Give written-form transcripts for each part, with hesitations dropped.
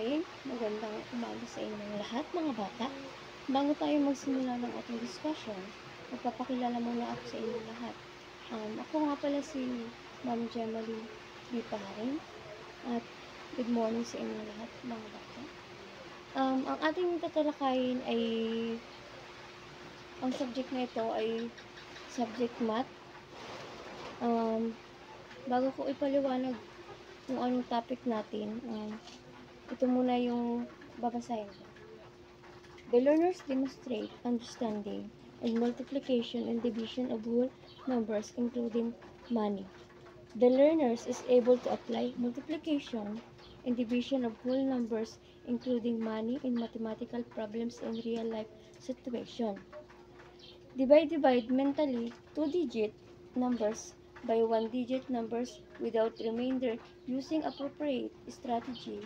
Okay, magandang umaga sa inyong lahat mga bata. Bago tayo magsimula ng ating discussion, magpapakilala muna ako sa inyong lahat. Ako nga pala si Ma'am Gemaline B. Paharin at good morning sa inyong lahat mga bata. Ang ating tatalakayin ay ang subject na ito ay subject math. Bago ko ipaliwanag kung anong topic natin, ito muna yung babasahin ko. The learners demonstrate understanding and multiplication and division of whole numbers including money. The learners is able to apply multiplication and division of whole numbers including money in mathematical problems in real life situation. Divide mentally two-digit numbers by one-digit numbers without remainder using appropriate strategy.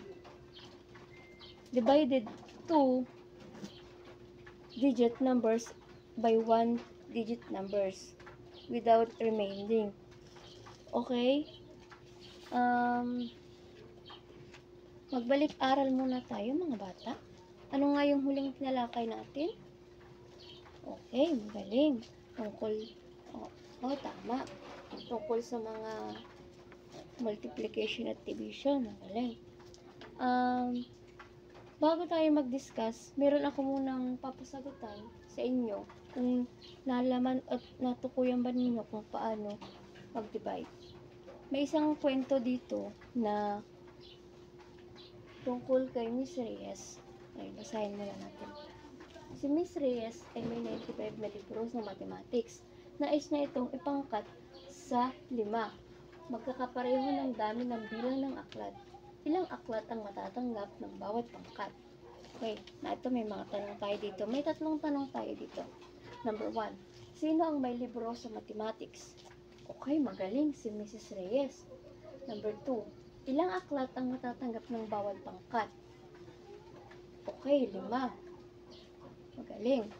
Divided two-digit numbers by one-digit numbers without remaining. Okay? Magbalik-aral muna tayo mga bata. Ano nga yung huling tinalakay natin? Okay, magaling. Tama. Tungkol sa mga multiplication at division. Magaling. Bago tayo mag-discuss, meron ako munang papasagutan sa inyo kung nalaman at natukuyan ba ninyo kung paano mag-divide. May isang kwento dito na tungkol kay Miss Reyes. Ay, basahin muna natin. Si Miss Reyes ay may 95 na libro ng mathematics. Nais na itong ipangkat sa 5. Magkakapareho ng dami ng bilang ng aklat. Ilang aklat ang matatanggap ng bawat pangkat? Okay, na ito may mga tanong tayo dito. May 3 tanong tayo dito. Number 1, sino ang may libro sa mathematics? Okay, magaling si Mrs. Reyes. Number 2, ilang aklat ang matatanggap ng bawat pangkat? Okay, 5. Magaling.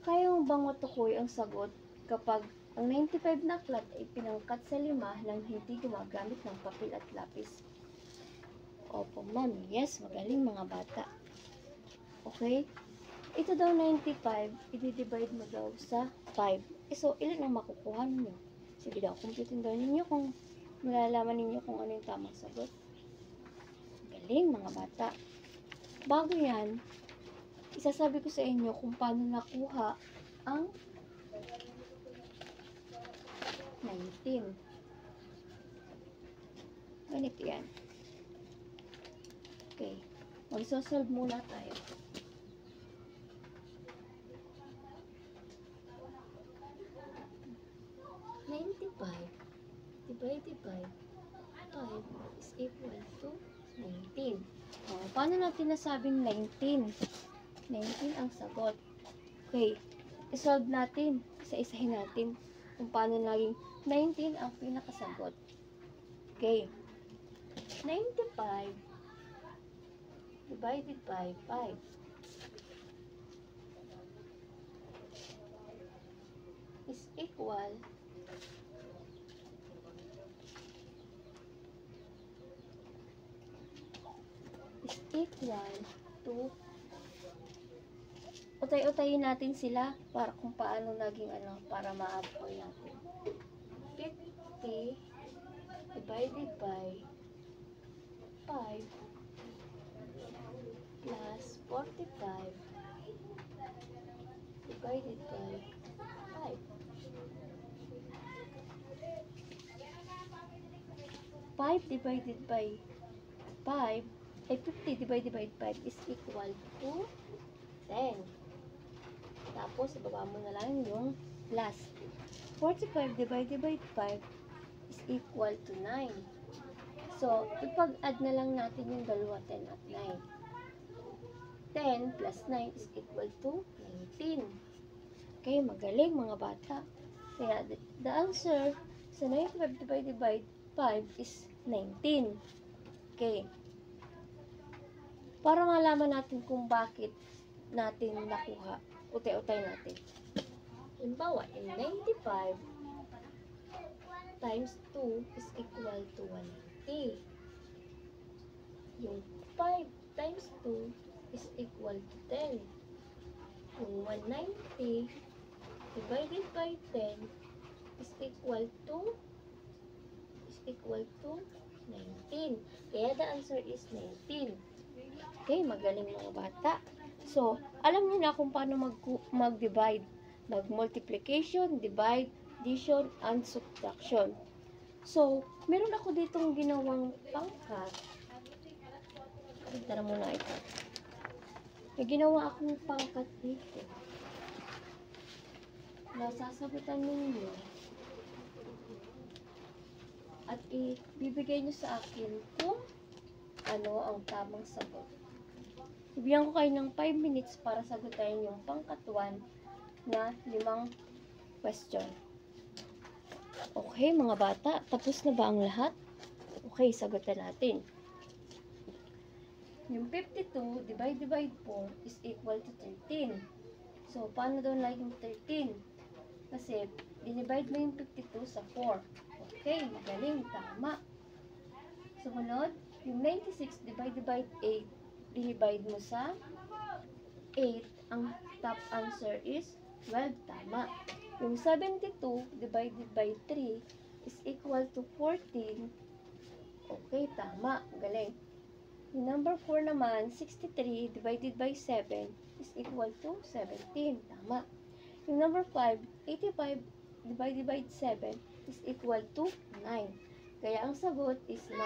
Kaya mo bang matukoy ang sagot kapag ang 95 na aklat ay pinangkat sa 5 nang hindi gumagamit ng papel at lapis? Opo, ma'am. Yes, magaling mga bata. Okay? Ito daw 95, i-divide mo daw sa 5. So, ilan ang makukuha ninyo? Sige daw, computin daw ninyo kung malalaman ninyo kung ano yung tamang sagot. Galing mga bata. Bago yan, isasabi ko sa inyo kung paano nakuha ang 19. Ganito yan. Okay. Magsosolve muna tayo. Divided by 5 is equal to 19. Paano natin nasabing 19? 19 ang sagot. Okay. I-solve natin. Isa-isahin natin kung paano naging 19 ang pinakasagot. Okay. 95 divided by 5 is equal to utay-utayin natin sila para kung paano naging para ma-apply natin. 50 divided by 5 plus 45 divided by 5. 5 divided by 5 ay 50 divided by 5 is equal to 10. Tapos, ibaba mo na lang yung plus. 45 divided by 5 is equal to 9. So, ipag-add na lang natin yung dalawa, 10 at 9. 10 plus 9 is equal to 19. Okay, magaling mga bata. Kaya, the answer sa 95 divided by 5 is 19. Okay. Para malaman natin kung bakit natin nakuha, utay-utay natin. Halimbawa, in 95 times 2 is equal to 180. Yung 5 is equal to 10. Yung 190 divided by 10 is equal to 19. Kaya the answer is 19. Okay, magaling mga bata. So, alam niyo na kung paano mag-divide. Mag-multiplication, divide, addition, and subtraction. So, meron ako ditong ginawang pangkat. Tara muna ito. May ginawa akong pangkat dito. Nasasagutan ninyo. At ibibigay nyo sa akin kung ano ang tamang sagot. Bibigyan ko kayo ng 5 minutes para sagutin yung pangkat 1 na 5 question. Okay, mga bata, tapos na ba ang lahat? Okay, sagutan natin. Yung 52 divided by 4 is equal to 13. So, paano daw naging 13? Kasi, dinivide mo yung 52 sa 4. Okay, magaling, tama. Sumunod, yung 96 divided by 8, dinivide mo sa 8. Ang top answer is 12, tama. Yung 72 divided by 3 is equal to 14. Okay, tama, galing. Yung number 4 naman, 63 divided by 7 is equal to 17, tama. Yung number 5, 85 divided by 7 is equal to 9. Kaya ang sagot is 9.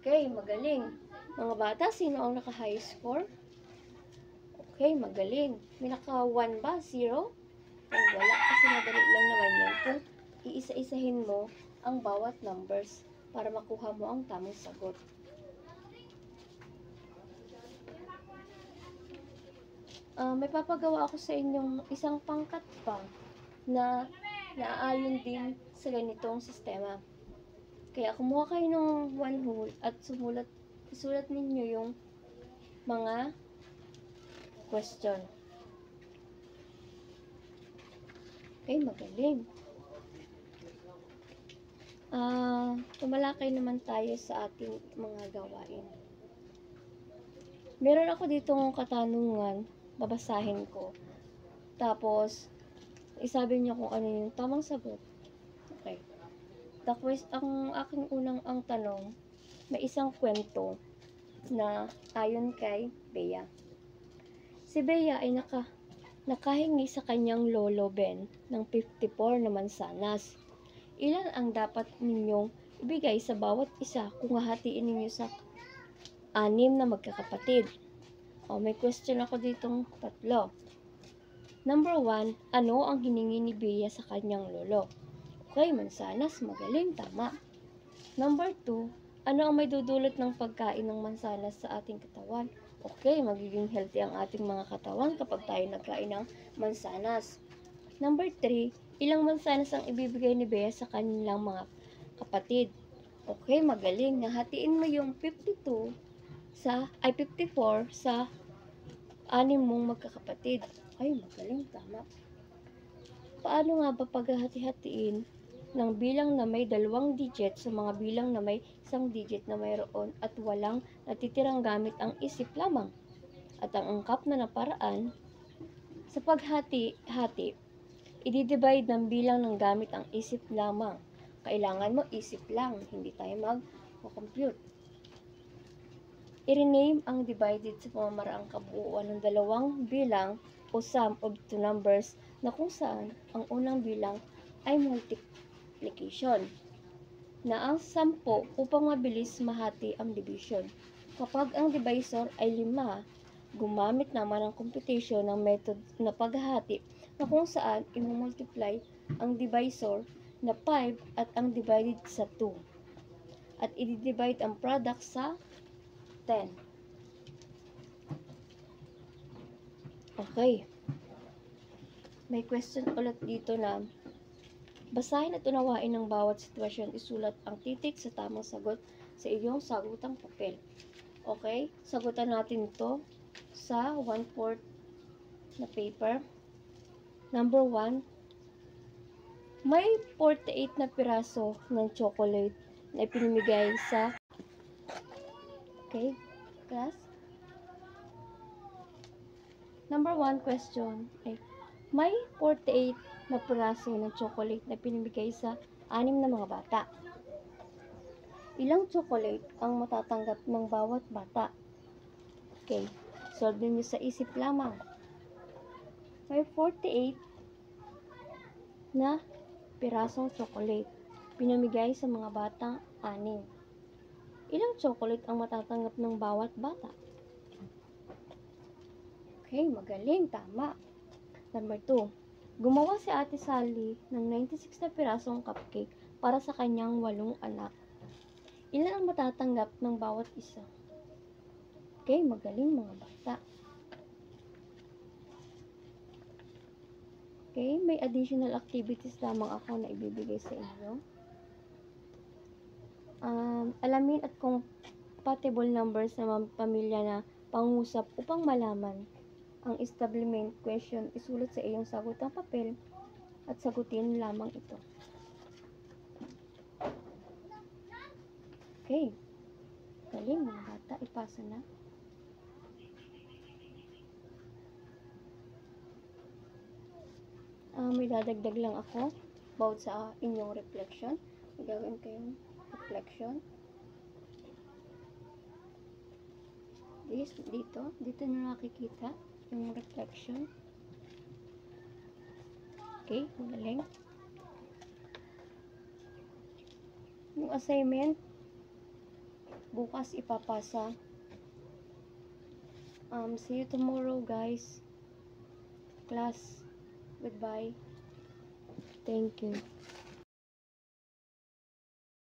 Okay, magaling. Mga bata, sino ang naka-high score? Okay, magaling. May naka-1 ba? 0? Ay, wala. Kasi madali lang naman yan kung iisa-isahin mo ang bawat numbers para makuha mo ang tamang sagot. May papagawa ako sa inyong isang pangkat pa na naaayon din sa ganitong sistema. Kaya kumuha kayo ng 1 whole at isulat ninyo yung mga question. Okay, magaling. Tumalakay naman tayo sa ating mga gawain. Meron ako ditong katanungan, babasahin ko. Tapos, isabi niyo kung ano yung tamang sagot. Okay. Ang aking ang tanong, may isang kwento na ayon kay Bea. Si Bea ay nakahingi sa kanyang lolo Ben ng 54 na mansanas. Ilan ang dapat ninyong ibigay sa bawat isa kung hahatiin ninyo sa 6 na magkakapatid? May question ako ditong 3. Number 1, ano ang hiningi ni Bea sa kanyang lolo? Okay, mansanas, magaling, tama. Number 2, ano ang may dudulot ng pagkain ng mansanas sa ating katawan? Okay, magiging healthy ang ating mga katawan kapag tayo nagkain ng mansanas. Number 3, ilang mansanas ang ibibigay ni Bea sa kanilang mga kapatid? Okay, magaling. Nahatiin mo yung 54 sa 6 mong magkakapatid. Ay, magaling, tama. Paano nga ba paghahati-hatiin ng bilang na may 2 digit sa mga bilang na may 1 digit na mayroon at walang natitirang gamit ang isip lamang? At ang angkap na paraan sa paghati-hati, i-divide ng bilang ng gamit ang isip lamang. Kailangan mo isip lang, hindi tayo mag-compute. I-rename ang divided sa pamamaraang kabuuan ng 2 bilang o sum of 2 numbers na kung saan ang unang bilang ay multiplication na ang 10 upang mabilis mahati ang division. Kapag ang divisor ay 5, gumamit naman ang computation ng method na paghahati na kung saan i-multiply ang divisor na 5 at ang divided sa 2 at i-divide ang product sa 10. Okay. May question ulit dito na basahin at unawain ng bawat sitwasyon. Isulat ang titik sa tamang sagot sa iyong sagutang papel. Okay? Sagutan natin ito sa 1/4 na paper. Number 1. May 48 na piraso ng chocolate na ipinamigay sa class. Number 1 question ay, may 48 na piraso ng chocolate na pinibigay sa 6 na mga bata. Ilang chocolate ang matatanggap ng bawat bata? Okay, solve niyo sa isip lamang. May 48 na pirasong chocolate pinamigay sa mga batang 6. Ilang chocolate ang matatanggap ng bawat bata? Okay, magaling, tama. Number 2. Gumawa si Ate Sally ng 96 na pirasong cupcake para sa kanyang 8 anak. Ilan ang matatanggap ng bawat isa? Okay, magaling mga bata. Okay, may additional activities lamang ako na ibibigay sa inyo. Alamin at compatible numbers ng mga pamilya na pangusap upang malaman ang establishment question. Isulat sa iyong sagot ang papel at sagutin lamang ito. Okay, galing mga bata, ipasa na. May dadagdag lang ako about sa inyong reflection. Gagawin kayong reflection. Dito nyo nakikita yung reflection. Okay, magaling. Yung assignment, bukas ipapasa. See you tomorrow, guys. Class, goodbye. Thank you.